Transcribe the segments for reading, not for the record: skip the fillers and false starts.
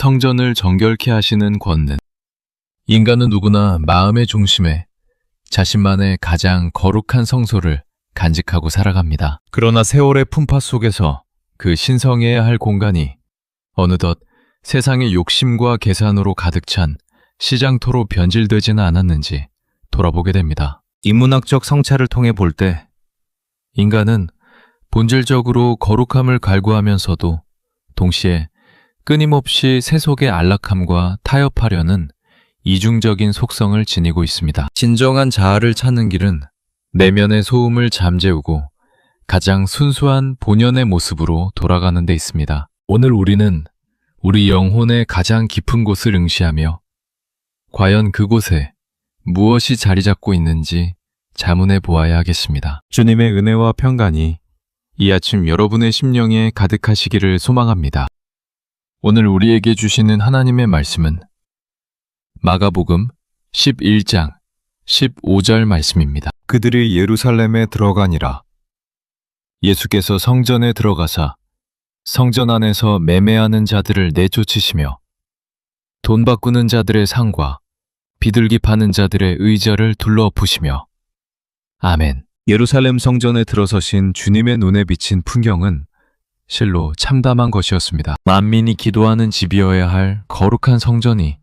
성전을 정결케 하시는 권능. 인간은 누구나 마음의 중심에 자신만의 가장 거룩한 성소를 간직하고 살아갑니다. 그러나 세월의 풍파 속에서 그 신성해야 할 공간이 어느덧 세상의 욕심과 계산으로 가득 찬 시장토로 변질되지는 않았는지 돌아보게 됩니다. 인문학적 성찰을 통해 볼 때 인간은 본질적으로 거룩함을 갈구하면서도 동시에 끊임없이 세속의 안락함과 타협하려는 이중적인 속성을 지니고 있습니다. 진정한 자아를 찾는 길은 내면의 소음을 잠재우고 가장 순수한 본연의 모습으로 돌아가는 데 있습니다. 오늘 우리는 우리 영혼의 가장 깊은 곳을 응시하며 과연 그곳에 무엇이 자리 잡고 있는지 자문해 보아야 하겠습니다. 주님의 은혜와 평강이 이 아침 여러분의 심령에 가득하시기를 소망합니다. 오늘 우리에게 주시는 하나님의 말씀은 마가복음 11장 15절 말씀입니다. 그들이 예루살렘에 들어가니라. 예수께서 성전에 들어가사 성전 안에서 매매하는 자들을 내쫓으시며 돈 바꾸는 자들의 상과 비둘기 파는 자들의 의자를 둘러엎으시며. 아멘. 예루살렘 성전에 들어서신 주님의 눈에 비친 풍경은 실로 참담한 것이었습니다. 만민이 기도하는 집이어야 할 거룩한 성전이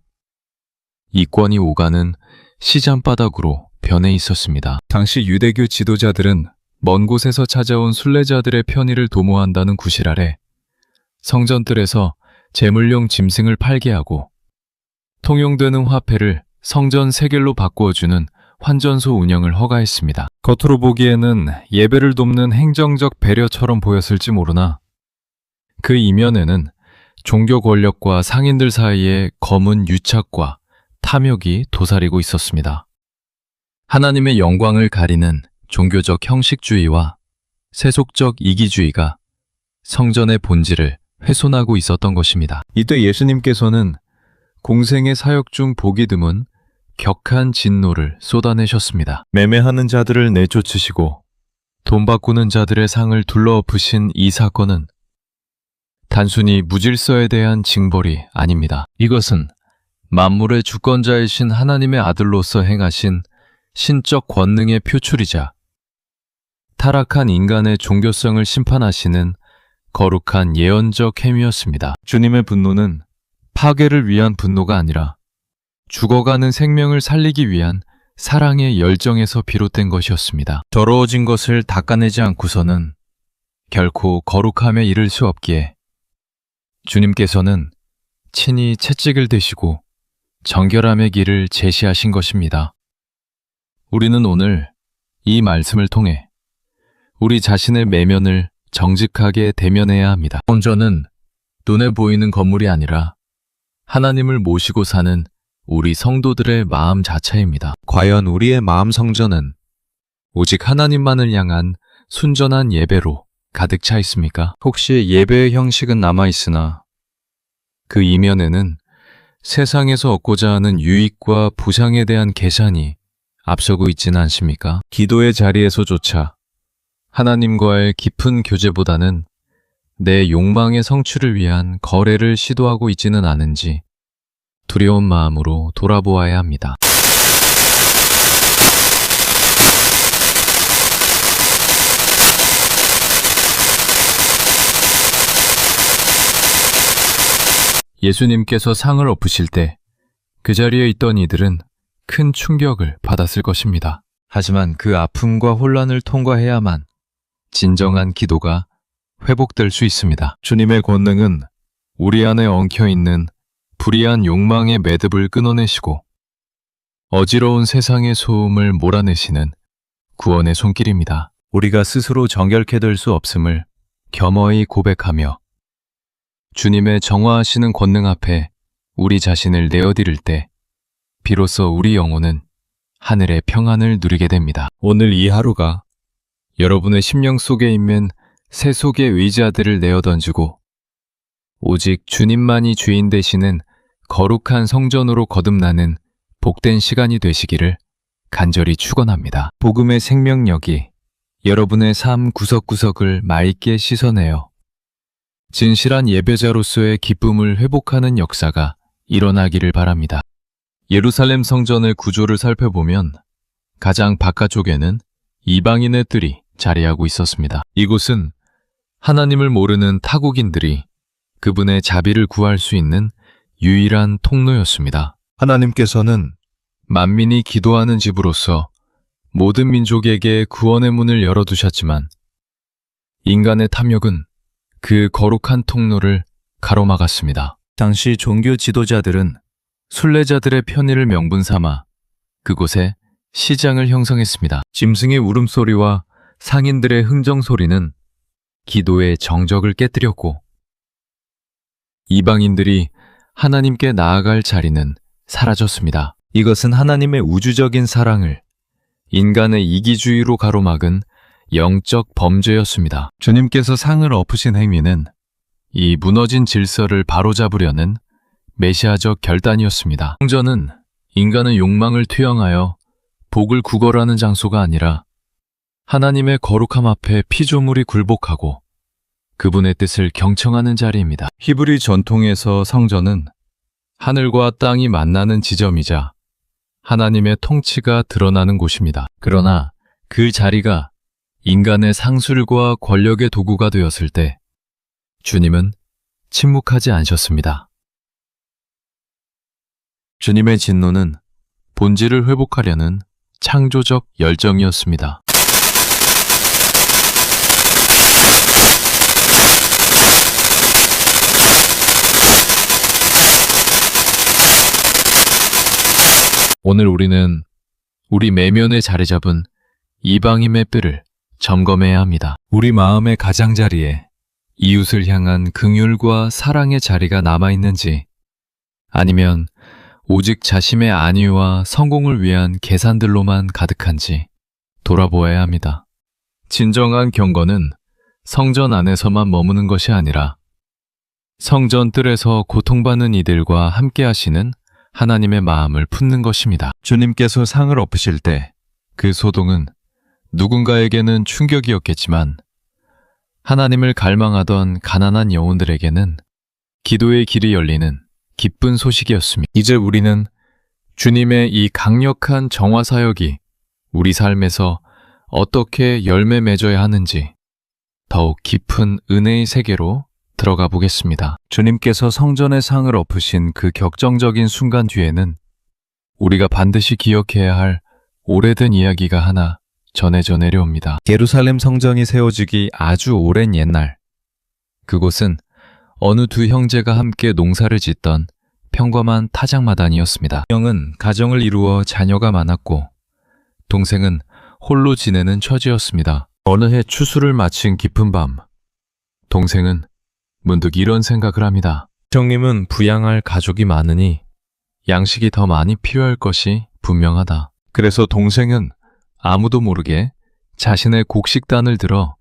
이권이 오가는 시장바닥으로 변해 있었습니다. 당시 유대교 지도자들은 먼 곳에서 찾아온 순례자들의 편의를 도모한다는 구실 아래 성전들에서 제물용 짐승을 팔게 하고 통용되는 화폐를 성전 세겔로 바꾸어주는 환전소 운영을 허가했습니다. 겉으로 보기에는 예배를 돕는 행정적 배려처럼 보였을지 모르나 그 이면에는 종교 권력과 상인들 사이에 검은 유착과 탐욕이 도사리고 있었습니다. 하나님의 영광을 가리는 종교적 형식주의와 세속적 이기주의가 성전의 본질을 훼손하고 있었던 것입니다. 이때 예수님께서는 공생의 사역 중 보기 드문 격한 진노를 쏟아내셨습니다. 매매하는 자들을 내쫓으시고 돈 바꾸는 자들의 상을 둘러엎으신 이 사건은 단순히 무질서에 대한 징벌이 아닙니다. 이것은 만물의 주권자이신 하나님의 아들로서 행하신 신적 권능의 표출이자 타락한 인간의 종교성을 심판하시는 거룩한 예언적 행위였습니다. 주님의 분노는 파괴를 위한 분노가 아니라 죽어가는 생명을 살리기 위한 사랑의 열정에서 비롯된 것이었습니다. 더러워진 것을 닦아내지 않고서는 결코 거룩함에 이를 수 없기에 주님께서는 친히 채찍을 대시고 정결함의 길을 제시하신 것입니다. 우리는 오늘 이 말씀을 통해 우리 자신의 내면을 정직하게 대면해야 합니다. 성전은 눈에 보이는 건물이 아니라 하나님을 모시고 사는 우리 성도들의 마음 자체입니다. 과연 우리의 마음 성전은 오직 하나님만을 향한 순전한 예배로 가득 차 있습니까? 혹시 예배의 형식은 남아있으나 그 이면에는 세상에서 얻고자 하는 유익과 보상에 대한 계산이 앞서고 있지는 않습니까? 기도의 자리에서조차 하나님과의 깊은 교제보다는 내 욕망의 성취를 위한 거래를 시도하고 있지는 않은지 두려운 마음으로 돌아보아야 합니다. 예수님께서 상을 엎으실 때 그 자리에 있던 이들은 큰 충격을 받았을 것입니다. 하지만 그 아픔과 혼란을 통과해야만 진정한 기도가 회복될 수 있습니다. 주님의 권능은 우리 안에 엉켜있는 불의한 욕망의 매듭을 끊어내시고 어지러운 세상의 소음을 몰아내시는 구원의 손길입니다. 우리가 스스로 정결케 될 수 없음을 겸허히 고백하며 주님의 정화하시는 권능 앞에 우리 자신을 내어드릴 때 비로소 우리 영혼은 하늘의 평안을 누리게 됩니다. 오늘 이 하루가 여러분의 심령 속에 있는 세속의 의자들을 내어던지고 오직 주님만이 주인 되시는 거룩한 성전으로 거듭나는 복된 시간이 되시기를 간절히 축원합니다. 복음의 생명력이 여러분의 삶 구석구석을 맑게 씻어내어 진실한 예배자로서의 기쁨을 회복하는 역사가 일어나기를 바랍니다. 예루살렘 성전의 구조를 살펴보면 가장 바깥쪽에는 이방인의 뜰이 자리하고 있었습니다. 이곳은 하나님을 모르는 타국인들이 그분의 자비를 구할 수 있는 유일한 통로였습니다. 하나님께서는 만민이 기도하는 집으로서 모든 민족에게 구원의 문을 열어두셨지만 인간의 탐욕은 그 거룩한 통로를 가로막았습니다. 당시 종교 지도자들은 순례자들의 편의를 명분 삼아 그곳에 시장을 형성했습니다. 짐승의 울음소리와 상인들의 흥정소리는 기도의 정적을 깨뜨렸고 이방인들이 하나님께 나아갈 자리는 사라졌습니다. 이것은 하나님의 우주적인 사랑을 인간의 이기주의로 가로막은 영적 범죄였습니다. 주님께서 상을 엎으신 행위는 이 무너진 질서를 바로잡으려는 메시아적 결단이었습니다. 성전은 인간의 욕망을 투영하여 복을 구걸하는 장소가 아니라 하나님의 거룩함 앞에 피조물이 굴복하고 그분의 뜻을 경청하는 자리입니다. 히브리 전통에서 성전은 하늘과 땅이 만나는 지점이자 하나님의 통치가 드러나는 곳입니다. 그러나 그 자리가 인간의 상술과 권력의 도구가 되었을 때 주님은 침묵하지 않으셨습니다. 주님의 진노는 본질을 회복하려는 창조적 열정이었습니다. 오늘 우리는 우리 내면에 자리 잡은 이방인의 뼈를 점검해야 합니다. 우리 마음의 가장자리에 이웃을 향한 긍휼과 사랑의 자리가 남아있는지 아니면 오직 자신의 안위와 성공을 위한 계산들로만 가득한지 돌아보아야 합니다. 진정한 경건은 성전 안에서만 머무는 것이 아니라 성전 뜰에서 고통받는 이들과 함께 하시는 하나님의 마음을 품는 것입니다. 주님께서 상을 엎으실 때 그 소동은 누군가에게는 충격이었겠지만 하나님을 갈망하던 가난한 영혼들에게는 기도의 길이 열리는 기쁜 소식이었습니다. 이제 우리는 주님의 이 강력한 정화 사역이 우리 삶에서 어떻게 열매 맺어야 하는지 더욱 깊은 은혜의 세계로 들어가 보겠습니다. 주님께서 성전의 상을 엎으신 그 격정적인 순간 뒤에는 우리가 반드시 기억해야 할 오래된 이야기가 하나 전해져 내려옵니다. 예루살렘 성전이 세워지기 아주 오랜 옛날, 그곳은 어느 두 형제가 함께 농사를 짓던 평범한 타작마당이었습니다. 형은 가정을 이루어 자녀가 많았고 동생은 홀로 지내는 처지였습니다. 어느 해 추수를 마친 깊은 밤, 동생은 문득 이런 생각을 합니다. 형님은 부양할 가족이 많으니 양식이 더 많이 필요할 것이 분명하다. 그래서 동생은 아무도 모르게 자신의 곡식단을 들어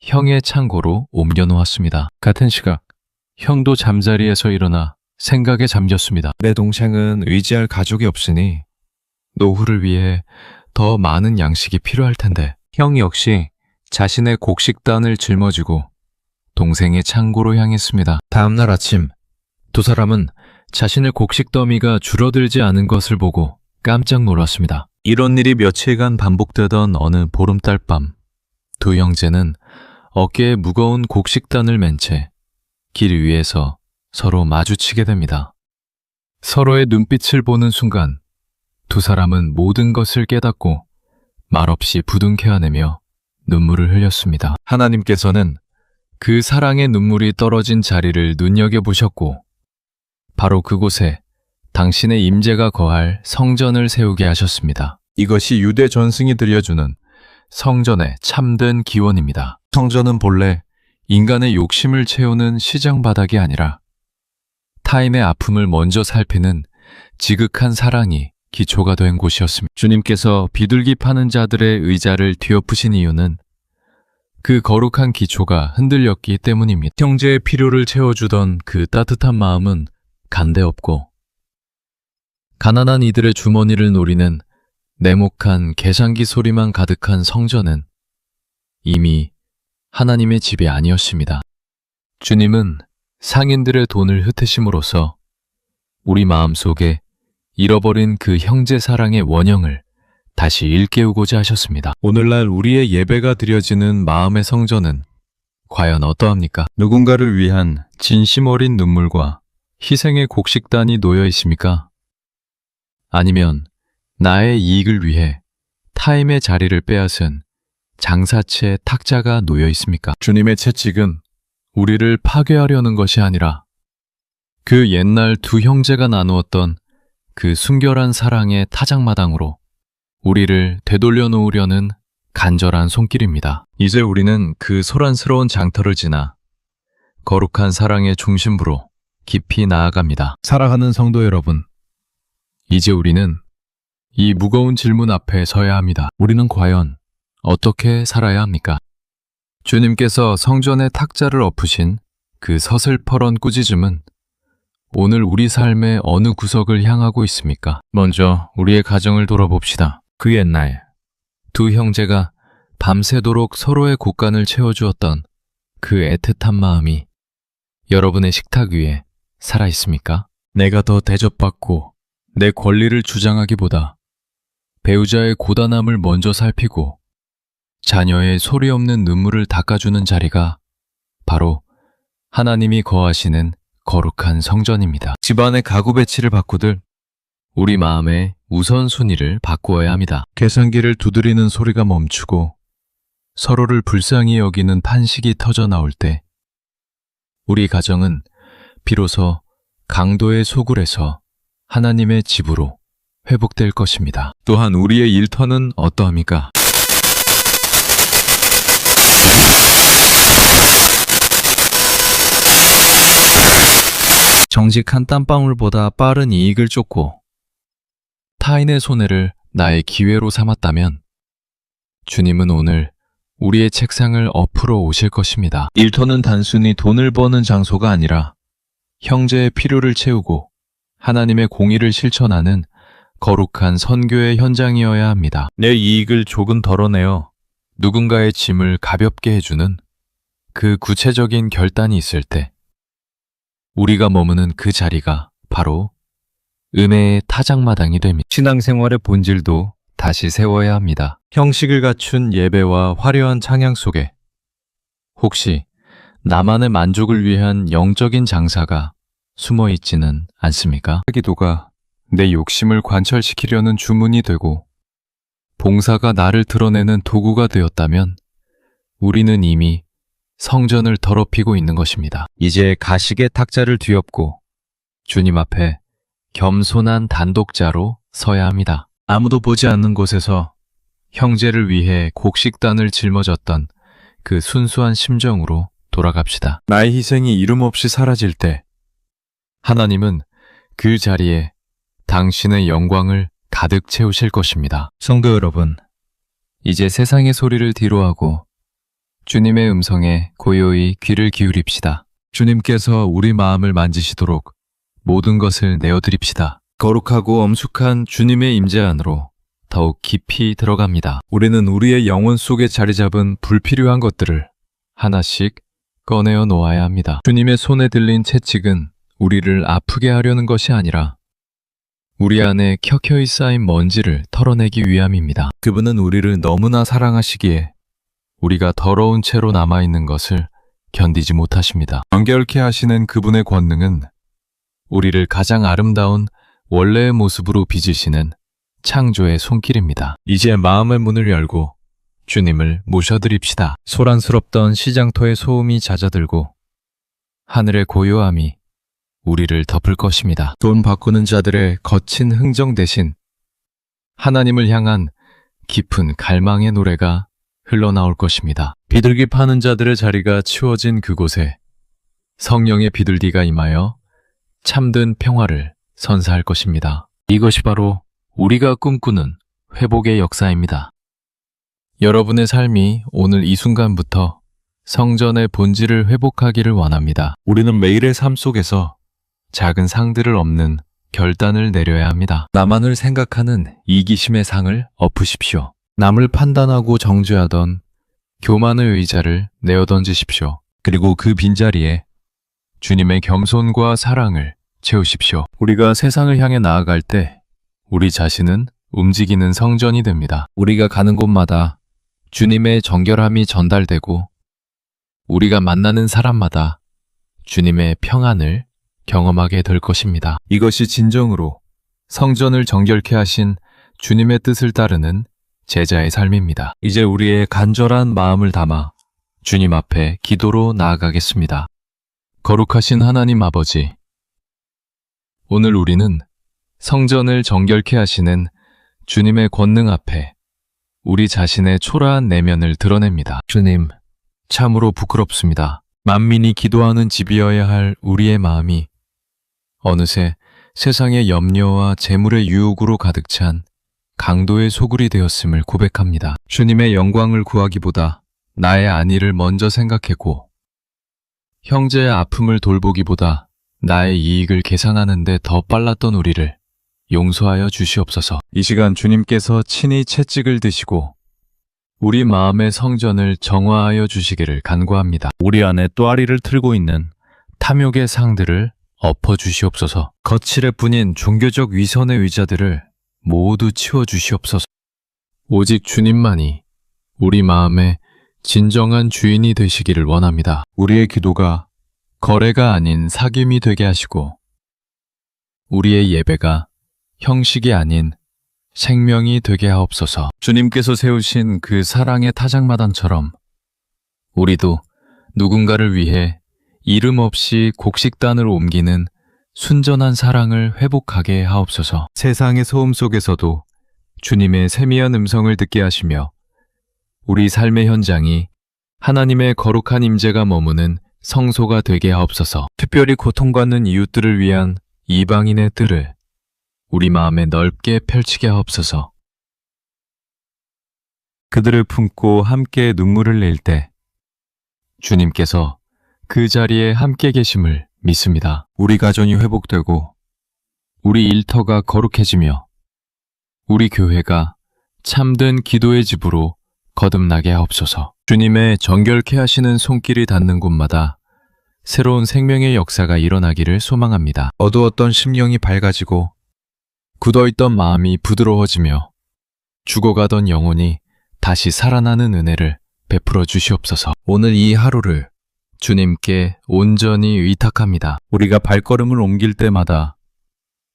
형의 창고로 옮겨 놓았습니다. 같은 시각 형도 잠자리에서 일어나 생각에 잠겼습니다. 내 동생은 의지할 가족이 없으니 노후를 위해 더 많은 양식이 필요할 텐데. 형 역시 자신의 곡식단을 짊어지고 동생의 창고로 향했습니다. 다음날 아침 두 사람은 자신의 곡식 더미가 줄어들지 않은 것을 보고 깜짝 놀랐습니다. 이런 일이 며칠간 반복되던 어느 보름달 밤, 두 형제는 어깨에 무거운 곡식단을 맨 채 길 위에서 서로 마주치게 됩니다. 서로의 눈빛을 보는 순간 두 사람은 모든 것을 깨닫고 말없이 부둥켜안으며 눈물을 흘렸습니다. 하나님께서는 그 사랑의 눈물이 떨어진 자리를 눈여겨보셨고 바로 그곳에 당신의 임재가 거할 성전을 세우게 하셨습니다. 이것이 유대 전승이 들려주는 성전의 참된 기원입니다. 성전은 본래 인간의 욕심을 채우는 시장 바닥이 아니라 타인의 아픔을 먼저 살피는 지극한 사랑이 기초가 된 곳이었습니다. 주님께서 비둘기 파는 자들의 의자를 뒤엎으신 이유는 그 거룩한 기초가 흔들렸기 때문입니다. 형제의 필요를 채워주던 그 따뜻한 마음은 간데없고 가난한 이들의 주머니를 노리는 냉혹한 계산기 소리만 가득한 성전은 이미 하나님의 집이 아니었습니다. 주님은 상인들의 돈을 흩으심으로써 우리 마음속에 잃어버린 그 형제 사랑의 원형을 다시 일깨우고자 하셨습니다. 오늘날 우리의 예배가 드려지는 마음의 성전은 과연 어떠합니까? 누군가를 위한 진심 어린 눈물과 희생의 곡식단이 놓여 있습니까? 아니면 나의 이익을 위해 타임의 자리를 빼앗은 장사채 탁자가 놓여 있습니까? 주님의 채찍은 우리를 파괴하려는 것이 아니라 그 옛날 두 형제가 나누었던 그 순결한 사랑의 타작마당으로 우리를 되돌려 놓으려는 간절한 손길입니다. 이제 우리는 그 소란스러운 장터를 지나 거룩한 사랑의 중심부로 깊이 나아갑니다. 사랑하는 성도 여러분, 이제 우리는 이 무거운 질문 앞에 서야 합니다. 우리는 과연 어떻게 살아야 합니까? 주님께서 성전의 탁자를 엎으신 그 서슬퍼런 꾸짖음은 오늘 우리 삶의 어느 구석을 향하고 있습니까? 먼저 우리의 가정을 돌아봅시다. 그 옛날 두 형제가 밤새도록 서로의 곳간을 채워주었던 그 애틋한 마음이 여러분의 식탁 위에 살아있습니까? 내가 더 대접받고 내 권리를 주장하기보다 배우자의 고단함을 먼저 살피고 자녀의 소리 없는 눈물을 닦아주는 자리가 바로 하나님이 거하시는 거룩한 성전입니다. 집안의 가구 배치를 바꾸듯 우리 마음의 우선순위를 바꾸어야 합니다. 계산기를 두드리는 소리가 멈추고 서로를 불쌍히 여기는 판식이 터져 나올 때 우리 가정은 비로소 강도의 소굴에서 하나님의 집으로 회복될 것입니다. 또한 우리의 일터는 어떠합니까? 정직한 땀방울보다 빠른 이익을 쫓고 타인의 손해를 나의 기회로 삼았다면 주님은 오늘 우리의 책상을 엎으러 오실 것입니다. 일터는 단순히 돈을 버는 장소가 아니라 형제의 필요를 채우고 하나님의 공의를 실천하는 거룩한 선교의 현장이어야 합니다. 내 이익을 조금 덜어내어 누군가의 짐을 가볍게 해주는 그 구체적인 결단이 있을 때 우리가 머무는 그 자리가 바로 은혜의 타작마당이 됩니다. 신앙생활의 본질도 다시 세워야 합니다. 형식을 갖춘 예배와 화려한 찬양 속에 혹시 나만의 만족을 위한 영적인 장사가 숨어 있지는 않습니까? 기도가 내 욕심을 관철시키려는 주문이 되고 봉사가 나를 드러내는 도구가 되었다면 우리는 이미 성전을 더럽히고 있는 것입니다. 이제 가식의 탁자를 뒤엎고 주님 앞에 겸손한 단독자로 서야 합니다. 아무도 보지 않는 곳에서 형제를 위해 곡식단을 짊어졌던 그 순수한 심정으로 돌아갑시다. 나의 희생이 이름 없이 사라질 때 하나님은 그 자리에 당신의 영광을 가득 채우실 것입니다. 성도 여러분, 이제 세상의 소리를 뒤로하고 주님의 음성에 고요히 귀를 기울입시다. 주님께서 우리 마음을 만지시도록 모든 것을 내어드립시다. 거룩하고 엄숙한 주님의 임재 안으로 더욱 깊이 들어갑니다. 우리는 우리의 영혼 속에 자리 잡은 불필요한 것들을 하나씩 꺼내어 놓아야 합니다. 주님의 손에 들린 채찍은 우리를 아프게 하려는 것이 아니라 우리 안에 켜켜이 쌓인 먼지를 털어내기 위함입니다. 그분은 우리를 너무나 사랑하시기에 우리가 더러운 채로 남아있는 것을 견디지 못하십니다. 정결케 하시는 그분의 권능은 우리를 가장 아름다운 원래의 모습으로 빚으시는 창조의 손길입니다. 이제 마음의 문을 열고 주님을 모셔드립시다. 소란스럽던 시장터의 소음이 잦아들고 하늘의 고요함이 우리를 덮을 것입니다. 돈 바꾸는 자들의 거친 흥정 대신 하나님을 향한 깊은 갈망의 노래가 흘러나올 것입니다. 비둘기 파는 자들의 자리가 치워진 그곳에 성령의 비둘기가 임하여 참된 평화를 선사할 것입니다. 이것이 바로 우리가 꿈꾸는 회복의 역사입니다. 여러분의 삶이 오늘 이 순간부터 성전의 본질을 회복하기를 원합니다. 우리는 매일의 삶 속에서 작은 상들을 엎는 결단을 내려야 합니다. 나만을 생각하는 이기심의 상을 엎으십시오. 남을 판단하고 정죄하던 교만의 의자를 내어던지십시오. 그리고 그 빈자리에 주님의 겸손과 사랑을 채우십시오. 우리가 세상을 향해 나아갈 때 우리 자신은 움직이는 성전이 됩니다. 우리가 가는 곳마다 주님의 정결함이 전달되고 우리가 만나는 사람마다 주님의 평안을 경험하게 될 것입니다. 이것이 진정으로 성전을 정결케 하신 주님의 뜻을 따르는 제자의 삶입니다. 이제 우리의 간절한 마음을 담아 주님 앞에 기도로 나아가겠습니다. 거룩하신 하나님 아버지, 오늘 우리는 성전을 정결케 하시는 주님의 권능 앞에 우리 자신의 초라한 내면을 드러냅니다. 주님, 참으로 부끄럽습니다. 만민이 기도하는 집이어야 할 우리의 마음이 어느새 세상의 염려와 재물의 유혹으로 가득 찬 강도의 소굴이 되었음을 고백합니다. 주님의 영광을 구하기보다 나의 안위를 먼저 생각했고 형제의 아픔을 돌보기보다 나의 이익을 계산하는데 더 빨랐던 우리를 용서하여 주시옵소서. 이 시간 주님께서 친히 채찍을 드시고 우리 마음의 성전을 정화하여 주시기를 간구합니다. 우리 안에 또아리를 틀고 있는 탐욕의 상들을 엎어 주시옵소서. 거칠의 뿐인 종교적 위선의 의자들을 모두 치워 주시옵소서. 오직 주님만이 우리 마음의 진정한 주인이 되시기를 원합니다. 우리의 기도가 거래가 아닌 사귐이 되게 하시고 우리의 예배가 형식이 아닌 생명이 되게 하옵소서. 주님께서 세우신 그 사랑의 타작마당처럼 우리도 누군가를 위해 이름 없이 곡식단을 옮기는 순전한 사랑을 회복하게 하옵소서. 세상의 소음 속에서도 주님의 세미한 음성을 듣게 하시며 우리 삶의 현장이 하나님의 거룩한 임재가 머무는 성소가 되게 하옵소서. 특별히 고통받는 이웃들을 위한 이방인의 뜰을 우리 마음에 넓게 펼치게 하옵소서. 그들을 품고 함께 눈물을 낼 때 주님께서 그 자리에 함께 계심을 믿습니다. 우리 가정이 회복되고 우리 일터가 거룩해지며 우리 교회가 참된 기도의 집으로 거듭나게 하옵소서. 주님의 정결케 하시는 손길이 닿는 곳마다 새로운 생명의 역사가 일어나기를 소망합니다. 어두웠던 심령이 밝아지고 굳어있던 마음이 부드러워지며 죽어가던 영혼이 다시 살아나는 은혜를 베풀어 주시옵소서. 오늘 이 하루를 주님께 온전히 위탁합니다. 우리가 발걸음을 옮길 때마다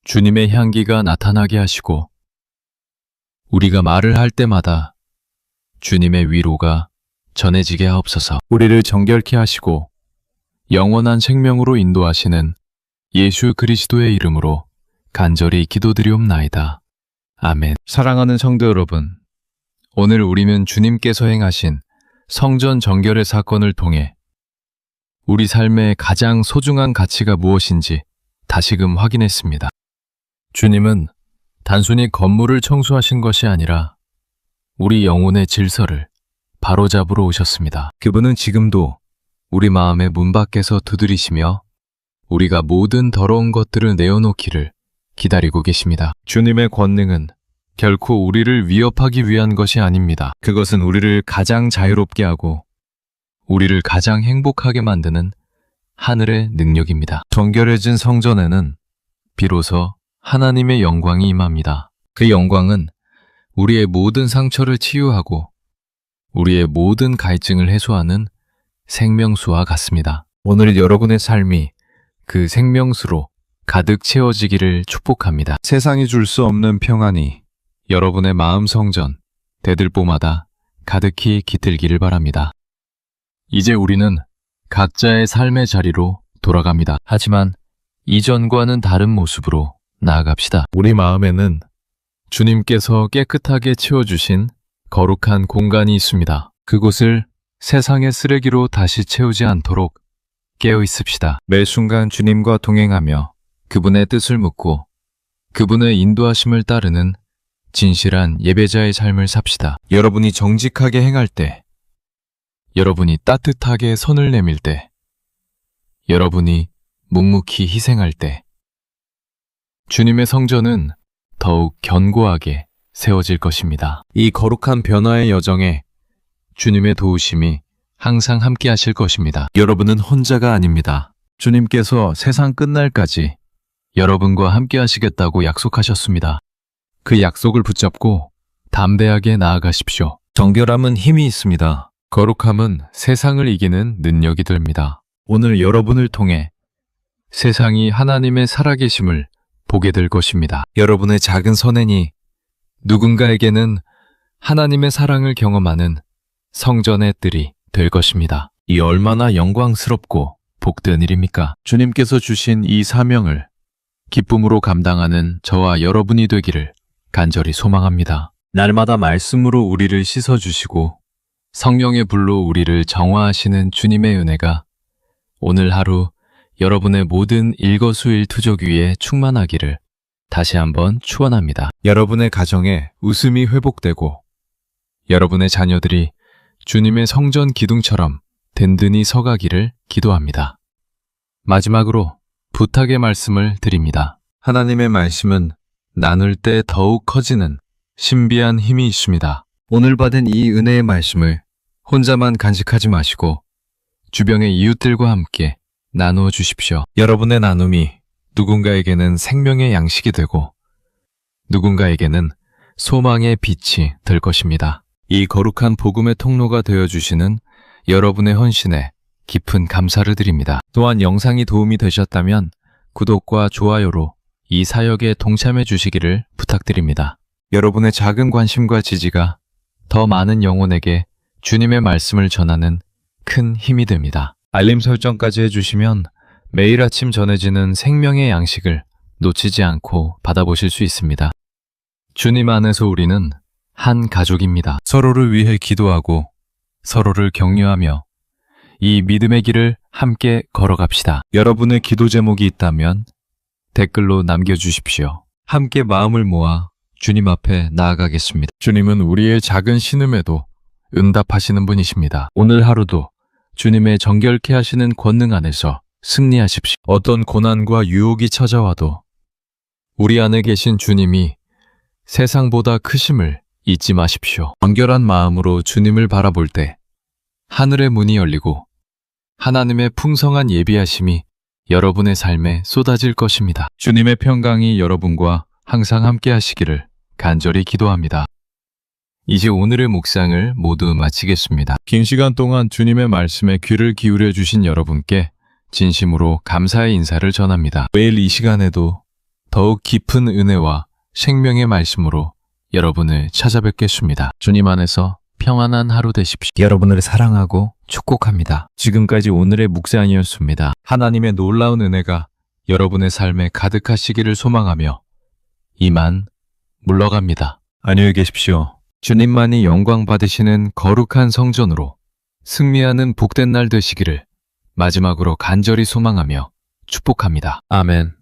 주님의 향기가 나타나게 하시고 우리가 말을 할 때마다 주님의 위로가 전해지게 하옵소서. 우리를 정결케 하시고 영원한 생명으로 인도하시는 예수 그리스도의 이름으로 간절히 기도드리옵나이다. 아멘. 사랑하는 성도 여러분, 오늘 우리는 주님께서 행하신 성전 정결의 사건을 통해 우리 삶의 가장 소중한 가치가 무엇인지 다시금 확인했습니다. 주님은 단순히 건물을 청소하신 것이 아니라 우리 영혼의 질서를 바로잡으러 오셨습니다. 그분은 지금도 우리 마음의 문 밖에서 두드리시며 우리가 모든 더러운 것들을 내어놓기를 기다리고 계십니다. 주님의 권능은 결코 우리를 위협하기 위한 것이 아닙니다. 그것은 우리를 가장 자유롭게 하고 우리를 가장 행복하게 만드는 하늘의 능력입니다. 정결해진 성전에는 비로소 하나님의 영광이 임합니다. 그 영광은 우리의 모든 상처를 치유하고 우리의 모든 갈증을 해소하는 생명수와 같습니다. 오늘 여러분의 삶이 그 생명수로 가득 채워지기를 축복합니다. 세상이 줄 수 없는 평안이 여러분의 마음 성전, 대들보마다 가득히 깃들기를 바랍니다. 이제 우리는 각자의 삶의 자리로 돌아갑니다. 하지만 이전과는 다른 모습으로 나아갑시다. 우리 마음에는 주님께서 깨끗하게 채워주신 거룩한 공간이 있습니다. 그곳을 세상의 쓰레기로 다시 채우지 않도록 깨어 있읍시다. 매 순간 주님과 동행하며 그분의 뜻을 묻고 그분의 인도하심을 따르는 진실한 예배자의 삶을 삽시다. 여러분이 정직하게 행할 때, 여러분이 따뜻하게 손을 내밀 때, 여러분이 묵묵히 희생할 때, 주님의 성전은 더욱 견고하게 세워질 것입니다. 이 거룩한 변화의 여정에 주님의 도우심이 항상 함께 하실 것입니다. 여러분은 혼자가 아닙니다. 주님께서 세상 끝날까지 여러분과 함께 하시겠다고 약속하셨습니다. 그 약속을 붙잡고 담대하게 나아가십시오. 정결함은 힘이 있습니다. 거룩함은 세상을 이기는 능력이 됩니다. 오늘 여러분을 통해 세상이 하나님의 살아계심을 보게 될 것입니다. 여러분의 작은 선행이 누군가에게는 하나님의 사랑을 경험하는 성전의 뜰이 될 것입니다. 이 얼마나 영광스럽고 복된 일입니까? 주님께서 주신 이 사명을 기쁨으로 감당하는 저와 여러분이 되기를 간절히 소망합니다. 날마다 말씀으로 우리를 씻어주시고 성령의 불로 우리를 정화하시는 주님의 은혜가 오늘 하루 여러분의 모든 일거수일투족 위에 충만하기를 다시 한번 축원합니다. 여러분의 가정에 웃음이 회복되고 여러분의 자녀들이 주님의 성전 기둥처럼 든든히 서가기를 기도합니다. 마지막으로 부탁의 말씀을 드립니다. 하나님의 말씀은 나눌 때 더욱 커지는 신비한 힘이 있습니다. 오늘 받은 이 은혜의 말씀을 혼자만 간직하지 마시고 주변의 이웃들과 함께 나누어 주십시오. 여러분의 나눔이 누군가에게는 생명의 양식이 되고 누군가에게는 소망의 빛이 될 것입니다. 이 거룩한 복음의 통로가 되어주시는 여러분의 헌신에 깊은 감사를 드립니다. 또한 영상이 도움이 되셨다면 구독과 좋아요로 이 사역에 동참해 주시기를 부탁드립니다. 여러분의 작은 관심과 지지가 더 많은 영혼에게 주님의 말씀을 전하는 큰 힘이 됩니다. 알림 설정까지 해주시면 매일 아침 전해지는 생명의 양식을 놓치지 않고 받아보실 수 있습니다. 주님 안에서 우리는 한 가족입니다. 서로를 위해 기도하고 서로를 격려하며 이 믿음의 길을 함께 걸어갑시다. 여러분의 기도 제목이 있다면 댓글로 남겨주십시오. 함께 마음을 모아 주님 앞에 나아가겠습니다. 주님은 우리의 작은 신음에도 응답하시는 분이십니다. 오늘 하루도 주님의 정결케 하시는 권능 안에서 승리하십시오. 어떤 고난과 유혹이 찾아와도 우리 안에 계신 주님이 세상보다 크심을 잊지 마십시오. 정결한 마음으로 주님을 바라볼 때 하늘의 문이 열리고 하나님의 풍성한 예비하심이 여러분의 삶에 쏟아질 것입니다. 주님의 평강이 여러분과 항상 함께 하시기를 간절히 기도합니다. 이제 오늘의 묵상을 모두 마치겠습니다. 긴 시간 동안 주님의 말씀에 귀를 기울여 주신 여러분께 진심으로 감사의 인사를 전합니다. 매일 이 시간에도 더욱 깊은 은혜와 생명의 말씀으로 여러분을 찾아뵙겠습니다. 주님 안에서 평안한 하루 되십시오. 여러분을 사랑하고 축복합니다. 지금까지 오늘의 묵상이었습니다. 하나님의 놀라운 은혜가 여러분의 삶에 가득하시기를 소망하며 이만 물러갑니다. 안녕히 계십시오. 주님만이 영광 받으시는 거룩한 성전으로 승리하는 복된 날 되시기를 마지막으로 간절히 소망하며 축복합니다. 아멘.